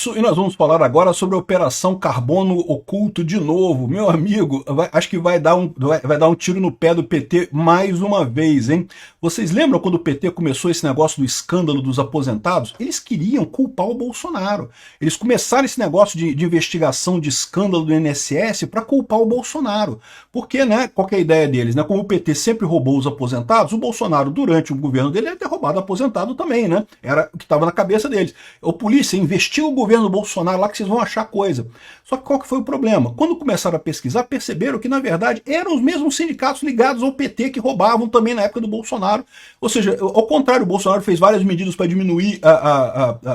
isso, e nós vamos falar agora sobre a Operação Carbono Oculto de novo. Meu amigo, acho que vai dar um tiro no pé do PT mais uma vez, hein? Vocês lembram quando o PT começou esse negócio do escândalo dos aposentados? Eles queriam culpar o Bolsonaro. Eles começaram esse negócio de investigação de escândalo do INSS para culpar o Bolsonaro. Porque, né, qual que é a ideia deles? Né? Como o PT sempre roubou os aposentados, o Bolsonaro, durante o governo dele, ia ter roubado aposentado também, né? Era o que estava na cabeça deles. Ô, polícia, investiga o governo do Bolsonaro lá que vocês vão achar coisa. Só que qual que foi o problema? Quando começaram a pesquisar, perceberam que, na verdade, eram os mesmos sindicatos ligados ao PT que roubavam também na época do Bolsonaro. Ou seja, ao contrário, o Bolsonaro fez várias medidas para diminuir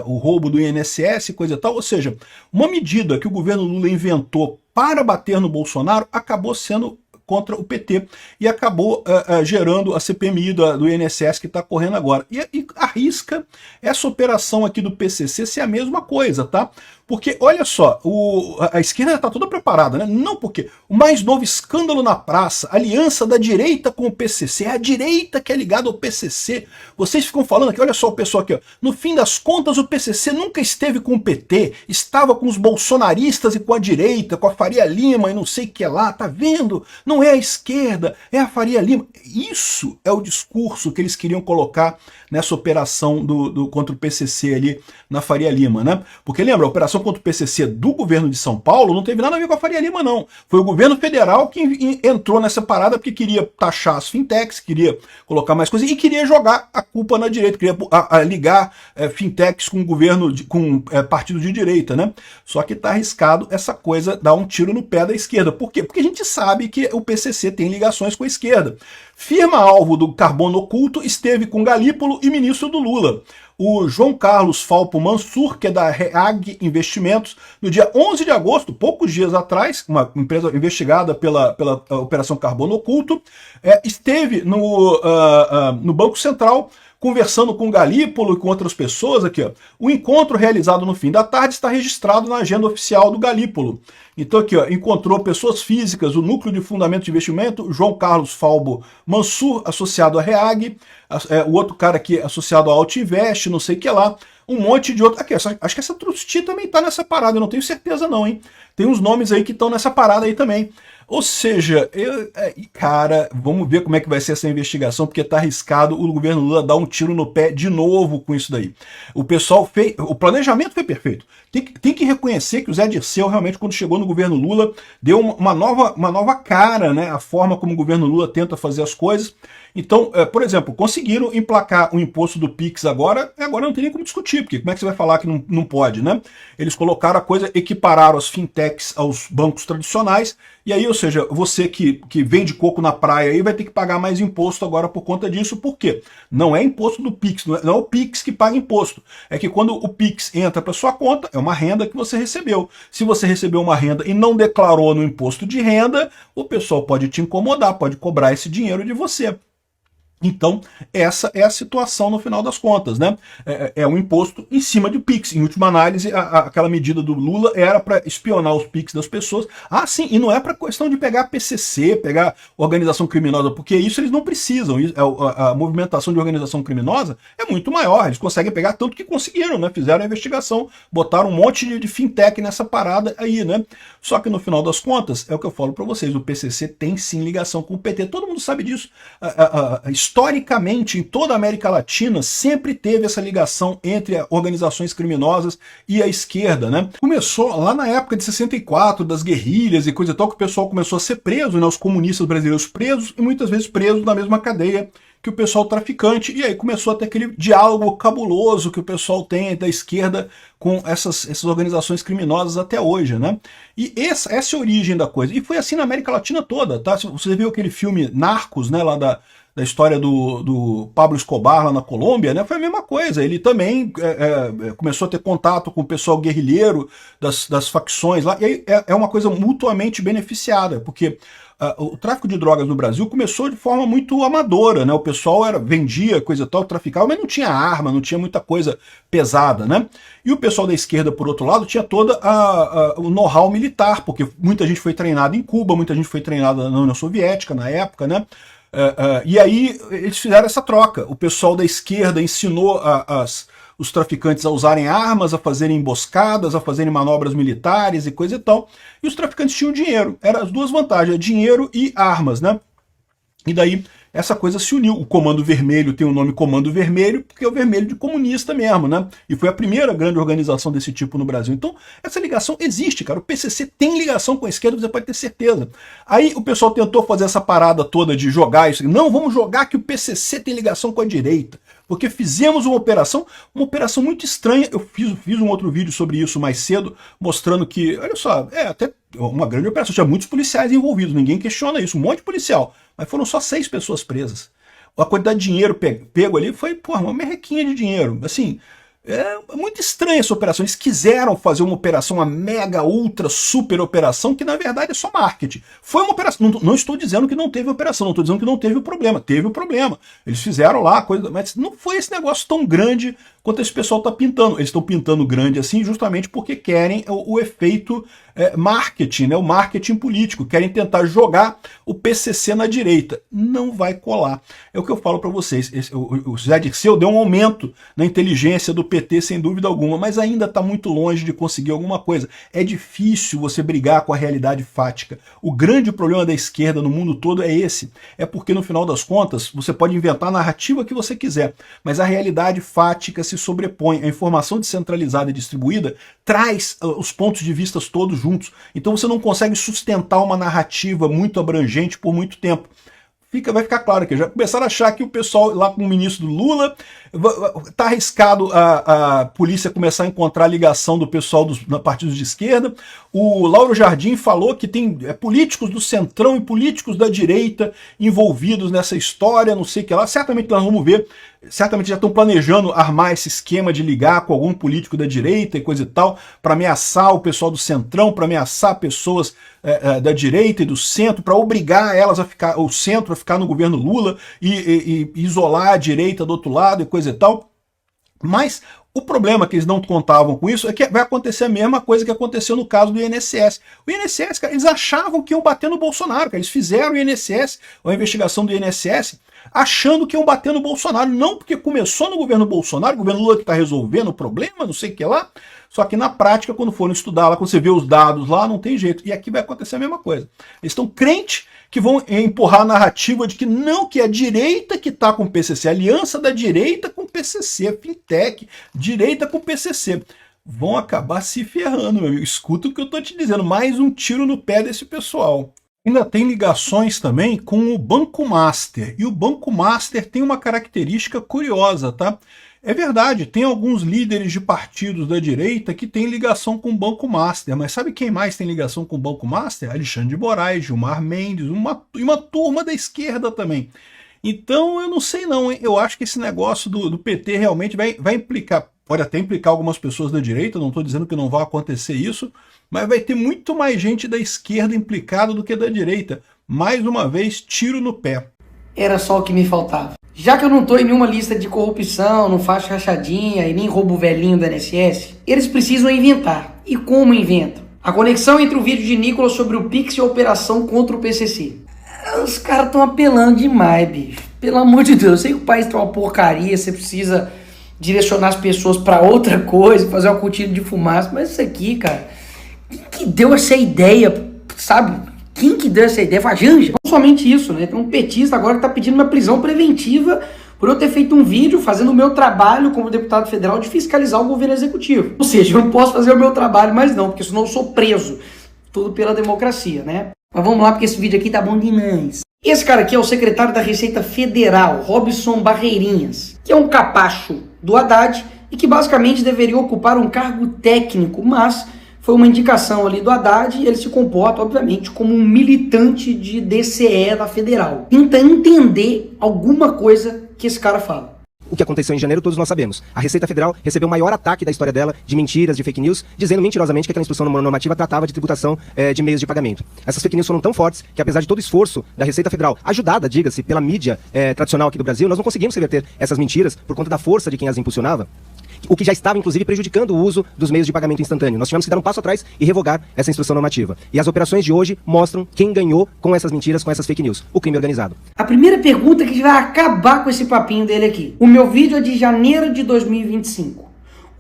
o roubo do INSS e coisa e tal. Ou seja, uma medida que o governo Lula inventou para bater no Bolsonaro acabou sendo contra o PT e acabou gerando a CPMI do INSS que está correndo agora. E arrisca essa operação aqui do PCC ser a mesma coisa, tá? Porque, olha só, a esquerda está toda preparada, né? Não, porque o mais novo escândalo na praça, aliança da direita com o PCC, é a direita que é ligada ao PCC. Vocês ficam falando aqui, olha só o pessoal aqui, ó. No fim das contas o PCC nunca esteve com o PT, estava com os bolsonaristas e com a direita, com a Faria Lima e não sei o que lá, tá vendo? Não é a esquerda, é a Faria Lima. Isso é o discurso que eles queriam colocar nessa operação contra o PCC ali na Faria Lima, né? Porque lembra, a operação contra o PCC do governo de São Paulo não teve nada a ver com a Faria Lima, não. Foi o governo federal que entrou nessa parada porque queria taxar as fintechs, queria colocar mais coisas e queria jogar a culpa na direita, queria ligar fintechs com o governo, com partido de direita, né? Só que tá arriscado essa coisa dar um tiro no pé da esquerda. Por quê? Porque a gente sabe que o PCC tem ligações com a esquerda. Firma-alvo do Carbono Oculto esteve com Galípolo e ministro do Lula. O João Carlos Falpo Mansur, que é da REAG Investimentos, no dia 11 de agosto, poucos dias atrás, uma empresa investigada pela Operação Carbono Oculto, esteve no Banco Central conversando com Galípolo e com outras pessoas aqui, ó. O encontro realizado no fim da tarde está registrado na agenda oficial do Galípolo. Então aqui, ó, encontrou pessoas físicas, o Núcleo de Fundamento de Investimento, João Carlos Falbo Mansur, associado à REAG, o outro cara aqui associado ao Altinvest, não sei o que lá, um monte de outro. Aqui, acho que essa Trusti também tá nessa parada, eu não tenho certeza não, hein? Tem uns nomes aí que estão nessa parada aí também. Ou seja, cara, vamos ver como é que vai ser essa investigação, porque tá arriscado o governo Lula dar um tiro no pé de novo com isso daí. O pessoal fez, o planejamento foi perfeito. Tem que reconhecer que o Zé Dirceu realmente, quando chegou no governo Lula, deu uma nova cara, né, a forma como o governo Lula tenta fazer as coisas. Então, por exemplo, conseguiram emplacar o imposto do PIX agora não tem nem como discutir, porque como é que você vai falar que não pode, né? Eles colocaram a coisa, equipararam as fintechs aos bancos tradicionais, e aí, ou seja, você que vende coco na praia aí vai ter que pagar mais imposto agora por conta disso. Por quê? Não é imposto do PIX, não é o PIX que paga imposto. É que quando o PIX entra para sua conta, é uma renda que você recebeu. Se você recebeu uma renda e não declarou no imposto de renda, o pessoal pode te incomodar, pode cobrar esse dinheiro de você. Então, essa é a situação no final das contas, né? É um imposto em cima de PIX. Em última análise, aquela medida do Lula era para espionar os PIX das pessoas. Ah, sim, e não é para questão de pegar PCC, pegar organização criminosa, porque isso eles não precisam. A movimentação de organização criminosa é muito maior. Eles conseguem pegar tanto que conseguiram, né? Fizeram a investigação, botaram um monte de fintech nessa parada aí, né? Só que no final das contas, é o que eu falo para vocês, o PCC tem sim ligação com o PT. Todo mundo sabe disso. Historicamente, em toda a América Latina, sempre teve essa ligação entre organizações criminosas e a esquerda, né? Começou lá na época de 64, das guerrilhas e coisa e tal, que o pessoal começou a ser preso, né? Os comunistas brasileiros presos e muitas vezes presos na mesma cadeia que o pessoal traficante, e aí começou a ter aquele diálogo cabuloso que o pessoal tem da esquerda com essas organizações criminosas até hoje, né? E essa é a origem da coisa. E foi assim na América Latina toda, tá? Você viu aquele filme Narcos, né, lá da história do Pablo Escobar lá na Colômbia, né? Foi a mesma coisa. Ele também começou a ter contato com o pessoal guerrilheiro das facções lá, e aí é uma coisa mutuamente beneficiada, porque o tráfico de drogas no Brasil começou de forma muito amadora, né? O pessoal vendia coisa e tal, traficava, mas não tinha arma, não tinha muita coisa pesada, né? E o pessoal da esquerda, por outro lado, tinha toda o know-how militar, porque muita gente foi treinada em Cuba, muita gente foi treinada na União Soviética na época, né? E aí eles fizeram essa troca. O pessoal da esquerda ensinou os traficantes a usarem armas, a fazerem emboscadas, a fazerem manobras militares e coisa e tal. E os traficantes tinham dinheiro. Eram as duas vantagens, dinheiro e armas, né? E daí essa coisa se uniu. O Comando Vermelho tem o nome Comando Vermelho porque é o vermelho de comunista mesmo, né? E foi a primeira grande organização desse tipo no Brasil. Então, essa ligação existe, cara. O PCC tem ligação com a esquerda, você pode ter certeza. Aí o pessoal tentou fazer essa parada toda de jogar isso. Não, vamos jogar que o PCC tem ligação com a direita. Porque fizemos uma operação muito estranha. Eu fiz um outro vídeo sobre isso mais cedo, mostrando que, olha só, até uma grande operação. Tinha muitos policiais envolvidos, ninguém questiona isso, um monte de policial. Mas foram só 6 pessoas presas. A quantidade de dinheiro pego ali foi, porra, uma merrequinha de dinheiro. Assim, é muito estranha essa operação. Eles quiseram fazer uma operação, uma mega, ultra, super operação, que na verdade é só marketing. Foi uma operação, não estou dizendo que não teve operação, não estou dizendo que não teve o problema. Teve o problema. Eles fizeram lá a coisa, mas não foi esse negócio tão grande quanto esse pessoal está pintando. Eles estão pintando grande assim justamente porque querem o efeito marketing, né? O marketing político. Querem tentar jogar o PCC na direita. Não vai colar. É o que eu falo para vocês. O Zé Dirceu deu um aumento na inteligência do PT, sem dúvida alguma, mas ainda está muito longe de conseguir alguma coisa. É difícil você brigar com a realidade fática. O grande problema da esquerda no mundo todo é esse. É porque, no final das contas, você pode inventar a narrativa que você quiser, mas a realidade fática se sobrepõe. A informação descentralizada e distribuída traz os pontos de vista todos juntos. Então você não consegue sustentar uma narrativa muito abrangente por muito tempo. Vai ficar claro que já começaram a achar que o pessoal lá com o ministro Lula tá arriscado a polícia começar a encontrar a ligação do pessoal dos partidos de esquerda. O Lauro Jardim falou que tem políticos do centrão e políticos da direita envolvidos nessa história, não sei o que lá. Certamente nós vamos ver, certamente já estão planejando armar esse esquema de ligar com algum político da direita e coisa e tal, para ameaçar o pessoal do centrão, para ameaçar pessoas da direita e do centro, para obrigar elas a ficar, o centro a ficar no governo Lula e isolar a direita do outro lado e coisa e tal. Mas o problema que eles não contavam com isso é que vai acontecer a mesma coisa que aconteceu no caso do INSS. O INSS, cara, eles achavam que iam bater no Bolsonaro, cara. Eles fizeram o INSS, a investigação do INSS, achando que iam bater no Bolsonaro. Não porque começou no governo Bolsonaro, o governo Lula que está resolvendo o problema, não sei o que lá. Só que na prática, quando foram estudar lá, quando você vê os dados lá, não tem jeito. E aqui vai acontecer a mesma coisa. Eles estão crentes que vão empurrar a narrativa de que não, que é a direita que está com o PCC, a aliança da direita com o PCC, a fintech, direita com o PCC. Vão acabar se ferrando, meu amigo. Escuta o que eu estou te dizendo, mais um tiro no pé desse pessoal. Ainda tem ligações também com o Banco Master. E o Banco Master tem uma característica curiosa, tá? É verdade, tem alguns líderes de partidos da direita que têm ligação com o Banco Master, mas sabe quem mais tem ligação com o Banco Master? Alexandre de Moraes, Gilmar Mendes, uma turma da esquerda também. Então eu não sei não, hein? Eu acho que esse negócio do PT realmente vai implicar, pode até implicar algumas pessoas da direita, não estou dizendo que não vai acontecer isso, mas vai ter muito mais gente da esquerda implicada do que da direita. Mais uma vez, tiro no pé. Era só o que me faltava. Já que eu não tô em nenhuma lista de corrupção, não faço rachadinha e nem roubo velhinho do INSS, eles precisam inventar. E como inventam? A conexão entre o vídeo de Nicolas sobre o Pix e a operação contra o PCC. Os caras estão apelando demais, bicho. Pelo amor de Deus, eu sei que o país tá uma porcaria, você precisa direcionar as pessoas pra outra coisa, fazer uma cortina de fumaça, mas isso aqui, cara, quem que deu essa ideia, sabe? Quem que deu essa ideia? Foi a Janja. Não somente isso, né? Tem um petista agora que tá pedindo uma prisão preventiva por eu ter feito um vídeo fazendo o meu trabalho como deputado federal de fiscalizar o governo executivo. Ou seja, eu não posso fazer o meu trabalho mais não, porque senão eu sou preso. Tudo pela democracia, né? Mas vamos lá, porque esse vídeo aqui tá bom demais. Esse cara aqui é o secretário da Receita Federal, Robson Barreirinhas, que é um capacho do Haddad e que basicamente deveria ocupar um cargo técnico, mas foi uma indicação ali do Haddad e ele se comporta, obviamente, como um militante de DCE da Federal. Tenta entender alguma coisa que esse cara fala. O que aconteceu em janeiro todos nós sabemos. A Receita Federal recebeu o maior ataque da história dela de mentiras, de fake news, dizendo mentirosamente que aquela instrução normativa tratava de tributação de meios de pagamento. Essas fake news foram tão fortes que, apesar de todo o esforço da Receita Federal, ajudada, diga-se, pela mídia tradicional aqui do Brasil, nós não conseguimos reverter essas mentiras por conta da força de quem as impulsionava, o que já estava, inclusive, prejudicando o uso dos meios de pagamento instantâneo. Nós tivemos que dar um passo atrás e revogar essa instrução normativa. E as operações de hoje mostram quem ganhou com essas mentiras, com essas fake news: o crime organizado. A primeira pergunta que vai acabar com esse papinho dele aqui. O meu vídeo é de janeiro de 2025.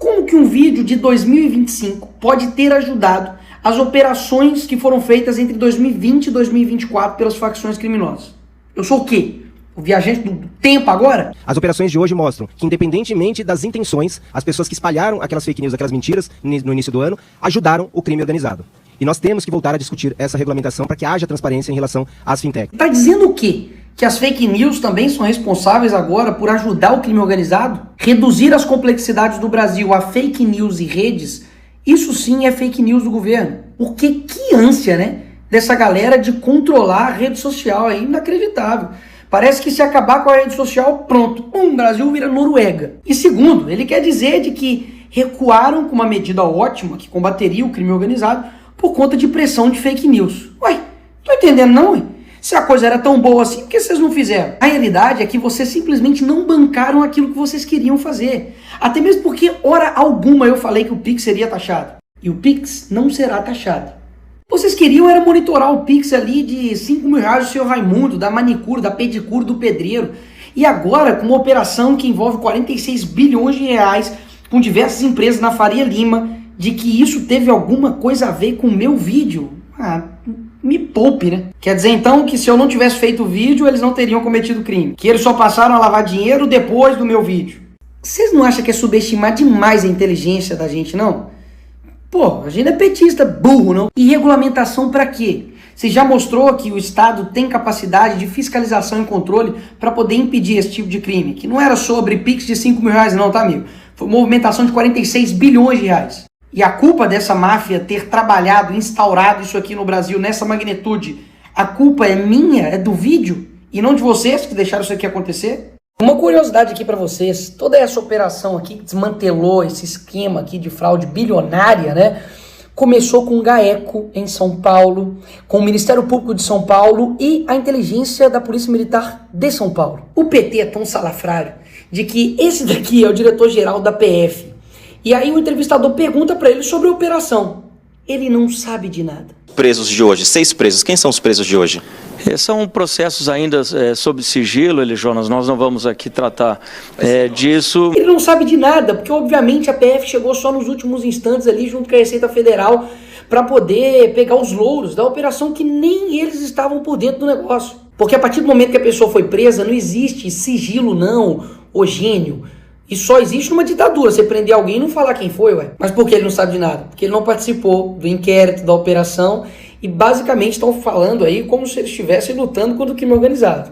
Como que um vídeo de 2025 pode ter ajudado as operações que foram feitas entre 2020 e 2024 pelas facções criminosas? Eu sou o quê? O viajante do tempo agora? As operações de hoje mostram que, independentemente das intenções, as pessoas que espalharam aquelas fake news, aquelas mentiras no início do ano, ajudaram o crime organizado. E nós temos que voltar a discutir essa regulamentação para que haja transparência em relação às fintechs. Tá dizendo o quê? Que as fake news também são responsáveis agora por ajudar o crime organizado? Reduzir as complexidades do Brasil a fake news e redes, isso sim é fake news do governo. Porque que ânsia, né? Dessa galera de controlar a rede social, é inacreditável. Parece que se acabar com a rede social, pronto, o Brasil vira Noruega. E segundo, ele quer dizer de que recuaram com uma medida ótima que combateria o crime organizado por conta de pressão de fake news. Ué, tô entendendo não, ué? Se a coisa era tão boa assim, por que vocês não fizeram? A realidade é que vocês simplesmente não bancaram aquilo que vocês queriam fazer. Até mesmo porque, hora alguma, eu falei que o Pix seria taxado. E o Pix não será taxado. Vocês queriam era monitorar o Pix ali de 5 mil reais do seu Raimundo, da manicure, da pedicure, do pedreiro. E agora, com uma operação que envolve 46 bilhões de reais, com diversas empresas na Faria Lima, de que isso teve alguma coisa a ver com o meu vídeo? Me poupe, né? Quer dizer então que se eu não tivesse feito o vídeo, eles não teriam cometido crime. Que eles só passaram a lavar dinheiro depois do meu vídeo. Vocês não acham que é subestimar demais a inteligência da gente, não? Pô, a gente é petista, burro, não? E regulamentação pra quê? Você já mostrou que o Estado tem capacidade de fiscalização e controle para poder impedir esse tipo de crime. Que não era sobre Pix de 5 mil reais não, tá, amigo? Foi movimentação de 46 bilhões de reais. E a culpa dessa máfia ter trabalhado, instaurado isso aqui no Brasil nessa magnitude, a culpa é minha, é do vídeo, e não de vocês que deixaram isso aqui acontecer? Uma curiosidade aqui para vocês, toda essa operação aqui que desmantelou esse esquema aqui de fraude bilionária, né? Começou com o GAECO em São Paulo, com o Ministério Público de São Paulo e a inteligência da Polícia Militar de São Paulo. O PT é tão salafrário de que esse daqui é o diretor-geral da PF. E aí o entrevistador pergunta para ele sobre a operação. Ele não sabe de nada. Presos de hoje, 6 presos. Quem são os presos de hoje? São processos ainda sob sigilo, Jonas, nós não vamos aqui tratar disso. Ele não sabe de nada, porque obviamente a PF chegou só nos últimos instantes ali junto com a Receita Federal para poder pegar os louros da operação que nem eles estavam por dentro do negócio. Porque a partir do momento que a pessoa foi presa, não existe sigilo não, ô gênio. E só existe numa ditadura, você prender alguém e não falar quem foi, ué. Mas por que ele não sabe de nada? Porque ele não participou do inquérito, da operação, e basicamente estão falando aí como se eles estivessem lutando contra o crime organizado.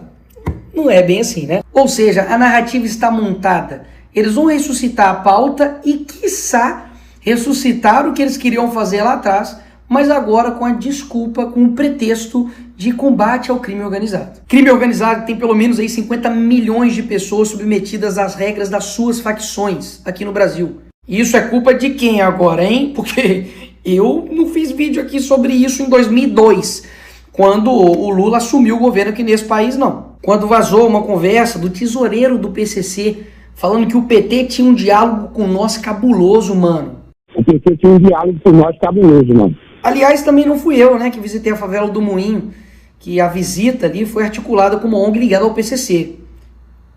Não é bem assim, né? Ou seja, a narrativa está montada. Eles vão ressuscitar a pauta e, quiçá, ressuscitar o que eles queriam fazer lá atrás, mas agora com a desculpa, com o pretexto de combate ao crime organizado. Crime organizado tem pelo menos aí 50 milhões de pessoas submetidas às regras das suas facções aqui no Brasil. E isso é culpa de quem agora, hein? Porque eu não fiz vídeo aqui sobre isso em 2002, quando o Lula assumiu o governo aqui nesse país, não. Quando vazou uma conversa do tesoureiro do PCC falando que o PT tinha um diálogo com nós cabuloso, mano. O PT tinha um diálogo com nós cabuloso, mano. Aliás, também não fui eu, né, que visitei a favela do Moinho, que a visita ali foi articulada com uma ONG ligada ao PCC.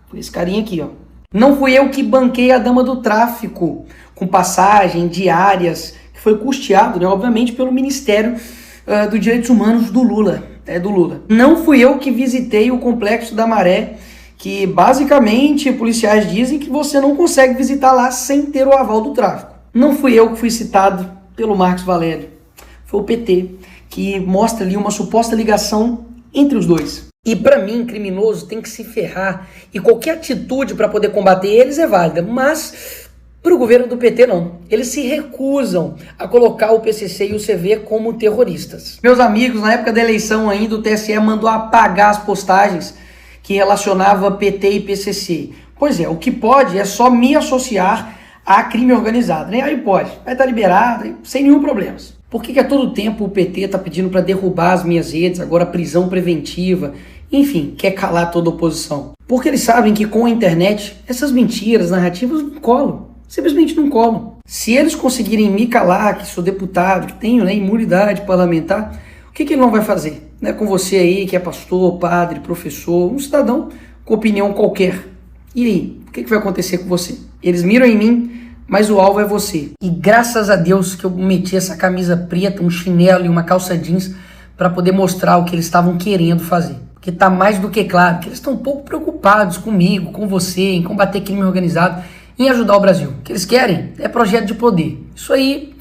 Foi esse carinha aqui, ó. Não fui eu que banquei a dama do tráfico, com passagem, diárias, que foi custeado, né, obviamente, pelo Ministério dos Direitos Humanos do Lula. Do Lula. Não fui eu que visitei o Complexo da Maré, que basicamente policiais dizem que você não consegue visitar lá sem ter o aval do tráfico. Não fui eu que fui citado pelo Marcos Valério. Foi o PT, que mostra ali uma suposta ligação entre os dois. E para mim, criminoso tem que se ferrar. E qualquer atitude para poder combater eles é válida. Mas para o governo do PT não. Eles se recusam a colocar o PCC e o CV como terroristas. Meus amigos, na época da eleição ainda, o TSE mandou apagar as postagens que relacionava PT e PCC. Pois é, o que pode é só me associar a crime organizado, né? Aí pode, vai estar liberado, sem nenhum problema. Por que a todo tempo o PT está pedindo para derrubar as minhas redes, agora prisão preventiva, enfim, quer calar toda a oposição? Porque eles sabem que com a internet, essas mentiras, narrativas não colam, simplesmente não colam. Se eles conseguirem me calar, que sou deputado, que tenho, né, imunidade parlamentar, o que ele não vai fazer? Né, com você aí, que é pastor, padre, professor, um cidadão com opinião qualquer. E aí, o que vai acontecer com você? Eles miram em mim, mas o alvo é você. E graças a Deus que eu meti essa camisa preta, um chinelo e uma calça jeans para poder mostrar o que eles estavam querendo fazer. Porque tá mais do que claro que eles estão um pouco preocupados comigo, com você, em combater crime organizado, em ajudar o Brasil. O que eles querem é projeto de poder. Isso aí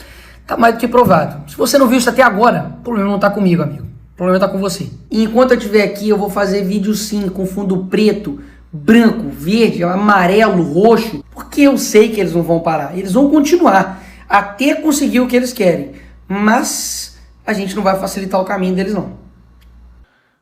tá mais do que provado. Se você não viu isso até agora, o problema não tá comigo, amigo. O problema tá com você. E enquanto eu estiver aqui, eu vou fazer vídeo sim, com fundo preto, branco, verde, amarelo, roxo, porque eu sei que eles não vão parar. Eles vão continuar até conseguir o que eles querem. Mas a gente não vai facilitar o caminho deles, não.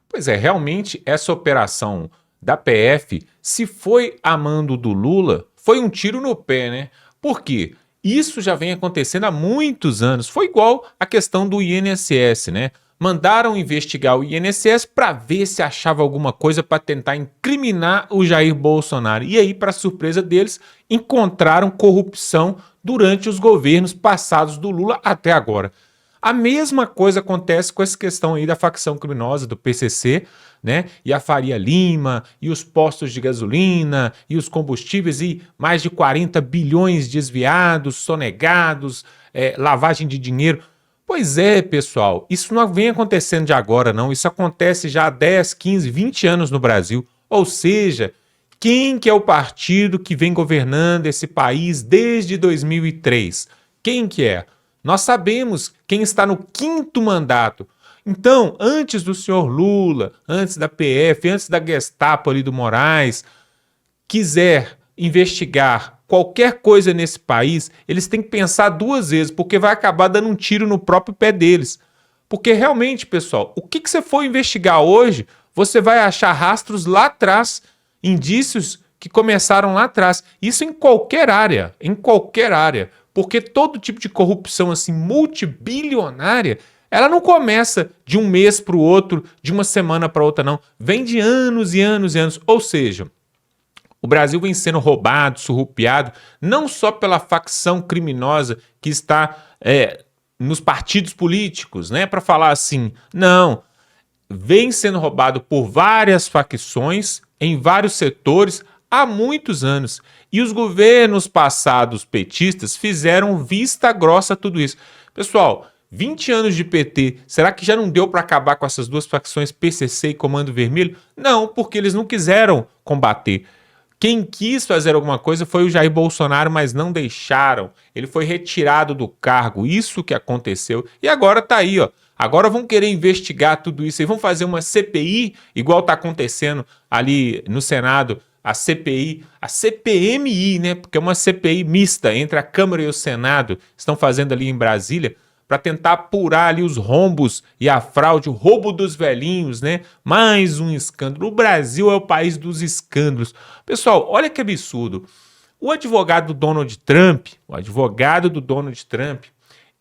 Pois é, realmente essa operação da PF, se foi a mando do Lula, foi um tiro no pé, né? Por quê? Isso já vem acontecendo há muitos anos. Foi igual a questão do INSS, né? Mandaram investigar o INSS para ver se achava alguma coisa para tentar incriminar o Jair Bolsonaro. E aí, para surpresa deles, encontraram corrupção durante os governos passados do Lula até agora. A mesma coisa acontece com essa questão aí da facção criminosa do PCC, né? E a Faria Lima, e os postos de gasolina, e os combustíveis, e mais de 40 bilhões desviados, sonegados, lavagem de dinheiro. Pois é, pessoal, isso não vem acontecendo de agora, não. Isso acontece já há 10, 15, 20 anos no Brasil. Ou seja, quem que é o partido que vem governando esse país desde 2003? Quem que é? Nós sabemos quem está no 5º mandato. Então, antes do senhor Lula, antes da PF, antes da Gestapo ali do Moraes, quiser investigar qualquer coisa nesse país, eles têm que pensar 2 vezes, porque vai acabar dando um tiro no próprio pé deles. Porque realmente, pessoal, o que você for investigar hoje, você vai achar rastros lá atrás, indícios que começaram lá atrás. Isso em qualquer área, porque todo tipo de corrupção assim multibilionária, ela não começa de um mês para o outro, de uma semana para outra, não. Vem de anos e anos e anos. Ou seja, o Brasil vem sendo roubado, surrupiado, não só pela facção criminosa que está nos partidos políticos, né, para falar assim. Não, vem sendo roubado por várias facções, em vários setores, há muitos anos. E os governos passados petistas fizeram vista grossa a tudo isso. Pessoal, 20 anos de PT, será que já não deu para acabar com essas duas facções, PCC e Comando Vermelho? Não, porque eles não quiseram combater. Quem quis fazer alguma coisa foi o Jair Bolsonaro, mas não deixaram. Ele foi retirado do cargo, isso que aconteceu. E agora tá aí, ó. Agora vão querer investigar tudo isso e vão fazer uma CPI, igual tá acontecendo ali no Senado, a CPI, a CPMI, né? Porque é uma CPI mista entre a Câmara e o Senado, estão fazendo ali em Brasília, para tentar apurar ali os rombos e a fraude, o roubo dos velhinhos, né? Mais um escândalo. O Brasil é o país dos escândalos. Pessoal, olha que absurdo. O advogado do Donald Trump,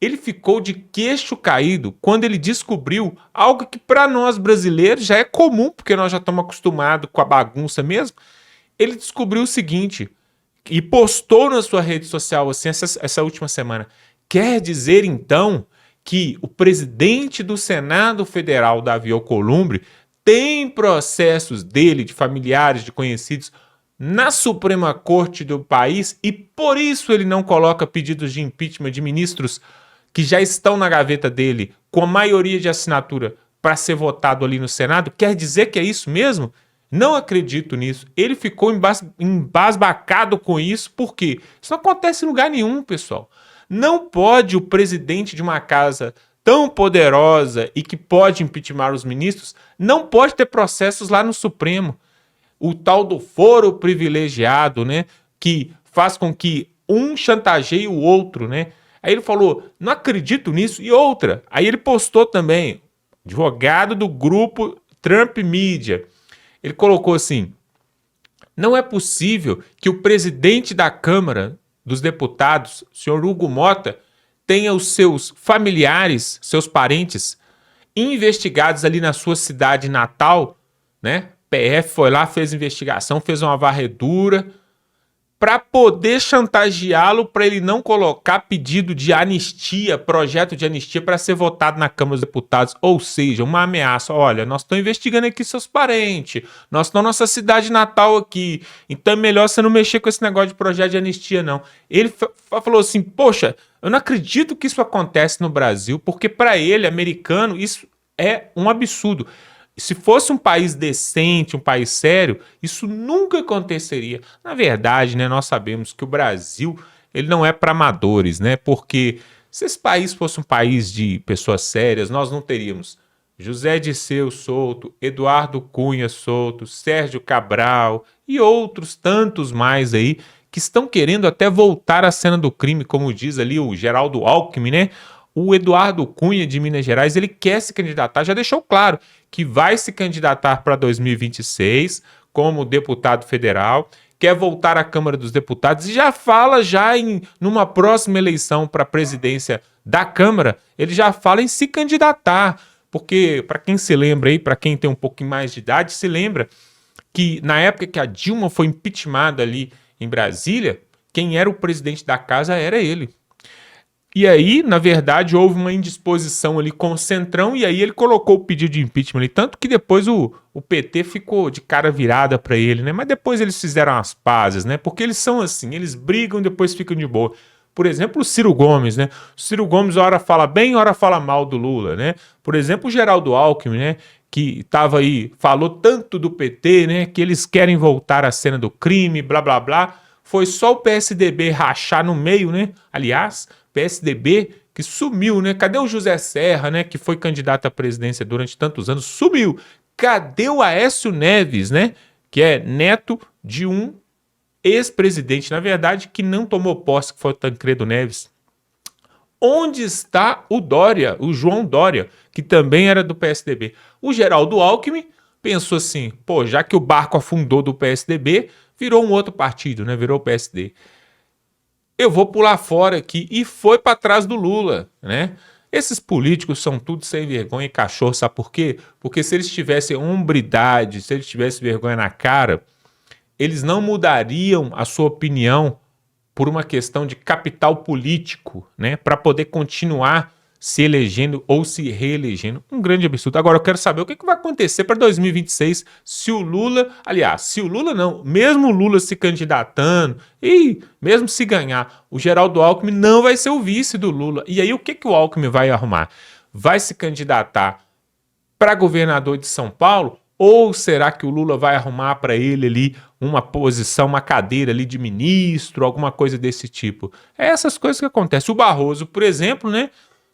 ele ficou de queixo caído quando ele descobriu algo que para nós brasileiros já é comum, porque nós já estamos acostumados com a bagunça mesmo. Ele descobriu o seguinte, e postou na sua rede social assim, essa última semana. Quer dizer, então, que o presidente do Senado Federal, Davi Alcolumbre, tem processos dele, de familiares, de conhecidos, na Suprema Corte do país e por isso ele não coloca pedidos de impeachment de ministros que já estão na gaveta dele com a maioria de assinatura para ser votado ali no Senado? Quer dizer que é isso mesmo? Não acredito nisso. Ele ficou embasbacado com isso, por quê? Isso não acontece em lugar nenhum, pessoal. Não pode o presidente de uma casa tão poderosa e que pode impeachment os ministros, não pode ter processos lá no Supremo. O tal do foro privilegiado, né, que faz com que um chantageie o outro, né? Aí ele falou, não acredito nisso. E outra, aí ele postou também, advogado do grupo Trump Media, ele colocou assim, não é possível que o presidente da Câmara dos Deputados, o senhor Hugo Mota, tenha os seus familiares, seus parentes, investigados ali na sua cidade natal, né? PF foi lá, fez investigação, fez uma varredura, para poder chantageá-lo para ele não colocar pedido de anistia, projeto de anistia para ser votado na Câmara dos Deputados. Ou seja, uma ameaça. Olha, nós estamos investigando aqui seus parentes, nós estamos na nossa cidade natal aqui, então é melhor você não mexer com esse negócio de projeto de anistia, não. Ele falou assim, poxa, eu não acredito que isso acontece no Brasil, porque para ele, americano, isso é um absurdo. Se fosse um país decente, um país sério, isso nunca aconteceria. Na verdade, né, nós sabemos que o Brasil ele não é para amadores, né? Porque se esse país fosse um país de pessoas sérias, nós não teríamos José Dirceu solto, Eduardo Cunha solto, Sérgio Cabral e outros tantos mais aí que estão querendo até voltar à cena do crime, como diz ali o Geraldo Alckmin, né? O Eduardo Cunha de Minas Gerais, ele quer se candidatar, já deixou claro que vai se candidatar para 2026 como deputado federal, quer voltar à Câmara dos Deputados e já fala numa próxima eleição para a presidência da Câmara, ele já fala em se candidatar, porque para quem se lembra aí, para quem tem um pouquinho mais de idade, se lembra que na época que a Dilma foi impeachmentada ali em Brasília, quem era o presidente da casa era ele. E aí, na verdade, houve uma indisposição ali com o Centrão e aí ele colocou o pedido de impeachment ali, tanto que depois o PT ficou de cara virada para ele, né? Mas depois eles fizeram as pazes, né? Porque eles são assim, eles brigam e depois ficam de boa. Por exemplo, o Ciro Gomes, né? O Ciro Gomes, hora fala bem, hora fala mal do Lula, né? Por exemplo, o Geraldo Alckmin, né? Que estava aí, falou tanto do PT, né? Que eles querem voltar à cena do crime, blá, blá, blá. Foi só o PSDB rachar no meio, né? Aliás, PSDB que sumiu, né? Cadê o José Serra, né? Que foi candidato à presidência durante tantos anos, sumiu. Cadê o Aécio Neves, né? Que é neto de um ex-presidente, na verdade, que não tomou posse, que foi o Tancredo Neves. Onde está o Dória, o João Dória, que também era do PSDB? O Geraldo Alckmin pensou assim, pô, já que o barco afundou do PSDB, virou um outro partido, né? Virou o PSD. Eu vou pular fora aqui e foi para trás do Lula, né? Esses políticos são tudo sem vergonha e cachorro, sabe por quê? Porque se eles tivessem hombridade, se eles tivessem vergonha na cara, eles não mudariam a sua opinião por uma questão de capital político, né? Para poder continuar se elegendo ou se reelegendo. Um grande absurdo. Agora eu quero saber o que vai acontecer para 2026 se o Lula, aliás, se o Lula não, mesmo o Lula se candidatando e mesmo se ganhar, o Geraldo Alckmin não vai ser o vice do Lula. E aí o que o Alckmin vai arrumar? Vai se candidatar para governador de São Paulo? Ou será que o Lula vai arrumar para ele ali uma posição, uma cadeira ali de ministro, alguma coisa desse tipo? É essas coisas que acontecem. O Barroso, por exemplo, né?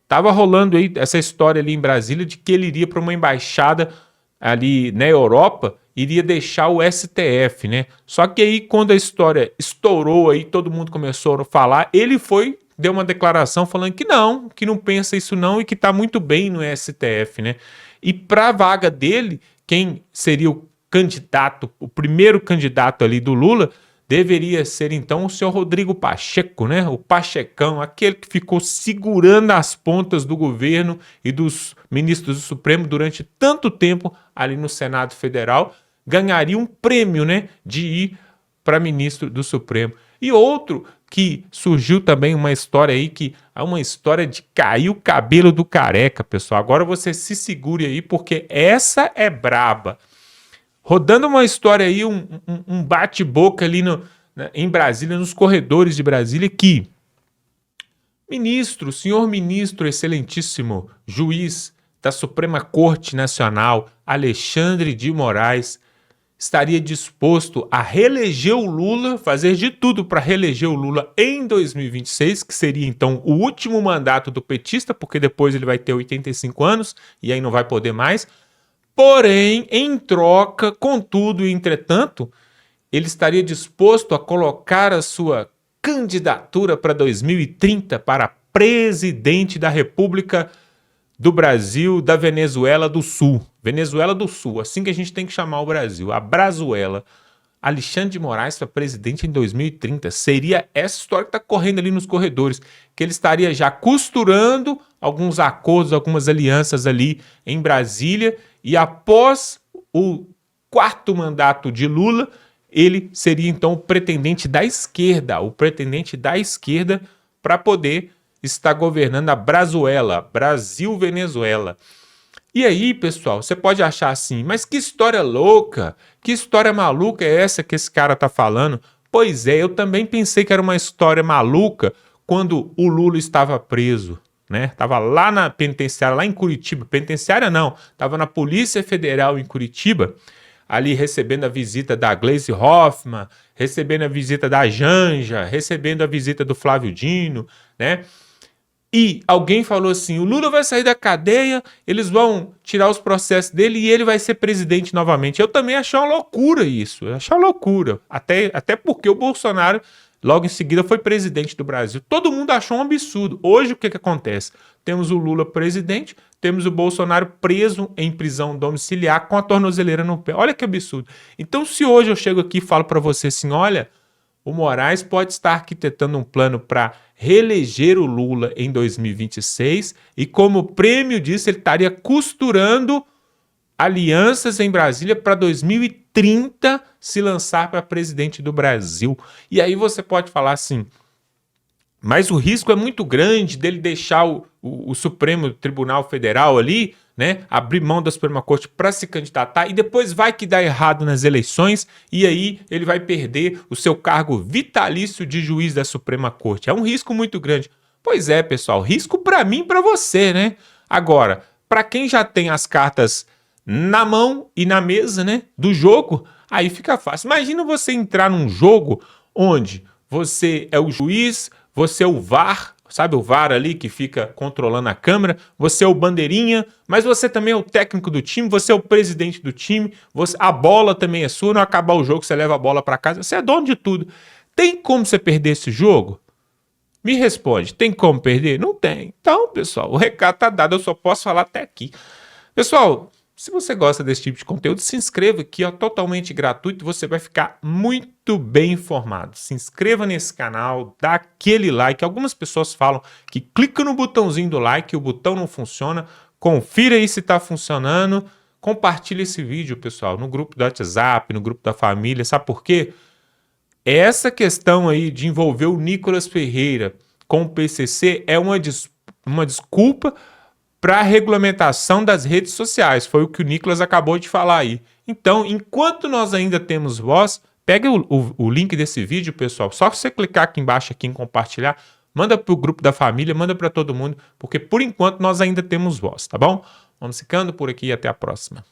Tava rolando aí essa história ali em Brasília de que ele iria para uma embaixada ali na Europa, iria deixar o STF, né? Só que aí quando a história estourou aí, todo mundo começou a falar, ele deu uma declaração falando que não pensa isso não e que tá muito bem no STF, né? E para a vaga dele, quem seria o candidato, o primeiro candidato ali do Lula, deveria ser então o senhor Rodrigo Pacheco, né? O Pachecão, aquele que ficou segurando as pontas do governo e dos ministros do Supremo durante tanto tempo ali no Senado Federal, ganharia um prêmio, né? De ir para ministro do Supremo. E outro que surgiu também uma história aí, que é uma história de cair o cabelo do careca, pessoal. Agora você se segure aí, porque essa é braba. Rodando uma história aí, um bate-boca ali em Brasília, nos corredores de Brasília, que senhor ministro, excelentíssimo juiz da Suprema Corte Nacional, Alexandre de Moraes, estaria disposto a reeleger o Lula, fazer de tudo para reeleger o Lula em 2026, que seria então o último mandato do petista, porque depois ele vai ter 85 anos e aí não vai poder mais. Porém, em troca, contudo e entretanto, ele estaria disposto a colocar a sua candidatura para 2030 para presidente da República do Brasil, da Venezuela do Sul. Venezuela do Sul, assim que a gente tem que chamar o Brasil, a Brazuela. Alexandre de Moraes para presidente em 2030. Seria essa história que está correndo ali nos corredores, que ele estaria já costurando alguns acordos, algumas alianças ali em Brasília, e após o quarto mandato de Lula, ele seria então o pretendente da esquerda, para poder estar governando a Brazuela, Brasil-Venezuela. E aí, pessoal, você pode achar assim, mas que história louca, que história maluca é essa que esse cara tá falando? Pois é, eu também pensei que era uma história maluca quando o Lula estava preso, né? Tava lá na penitenciária, lá em Curitiba, penitenciária não, tava na Polícia Federal em Curitiba, ali recebendo a visita da Gleisi Hoffmann, recebendo a visita da Janja, recebendo a visita do Flávio Dino, né? E alguém falou assim, o Lula vai sair da cadeia, eles vão tirar os processos dele e ele vai ser presidente novamente. Eu também achei uma loucura isso, eu achei uma loucura. Até porque o Bolsonaro, logo em seguida, foi presidente do Brasil. Todo mundo achou um absurdo. Hoje, o que acontece? Temos o Lula presidente, temos o Bolsonaro preso em prisão domiciliar com a tornozeleira no pé. Olha que absurdo. Então, se hoje eu chego aqui e falo para você assim, olha, o Moraes pode estar arquitetando um plano para reeleger o Lula em 2026 e como prêmio disso ele estaria costurando alianças em Brasília para 2030 se lançar para presidente do Brasil. E aí você pode falar assim, mas o risco é muito grande dele deixar o Supremo Tribunal Federal ali, né, abrir mão da Suprema Corte para se candidatar e depois vai que dá errado nas eleições e aí ele vai perder o seu cargo vitalício de juiz da Suprema Corte. É um risco muito grande. Pois é, pessoal, risco para mim e para você, né? Agora, para quem já tem as cartas na mão e na mesa, né, do jogo, aí fica fácil. Imagina você entrar num jogo onde você é o juiz, você é o VAR, sabe o VAR ali que fica controlando a câmera, você é o bandeirinha, mas você também é o técnico do time, você é o presidente do time, a bola também é sua, não acabar o jogo, você leva a bola para casa, você é dono de tudo. Tem como você perder esse jogo? Me responde, tem como perder? Não tem. Então, pessoal, o recado tá dado, eu só posso falar até aqui. Pessoal, se você gosta desse tipo de conteúdo, se inscreva aqui, ó, totalmente gratuito, você vai ficar muito bem informado. Se inscreva nesse canal, dá aquele like. Algumas pessoas falam que clica no botãozinho do like, o botão não funciona. Confira aí se está funcionando. Compartilhe esse vídeo, pessoal, no grupo do WhatsApp, no grupo da família. Sabe por quê? Essa questão aí de envolver o Nicolas Ferreira com o PCC é uma desculpa para a regulamentação das redes sociais. Foi o que o Nicolas acabou de falar aí. Então, enquanto nós ainda temos voz, pega o link desse vídeo, pessoal. Só você clicar aqui embaixo aqui em compartilhar, manda para o grupo da família, manda para todo mundo, porque por enquanto nós ainda temos voz, tá bom? Vamos ficando por aqui e até a próxima.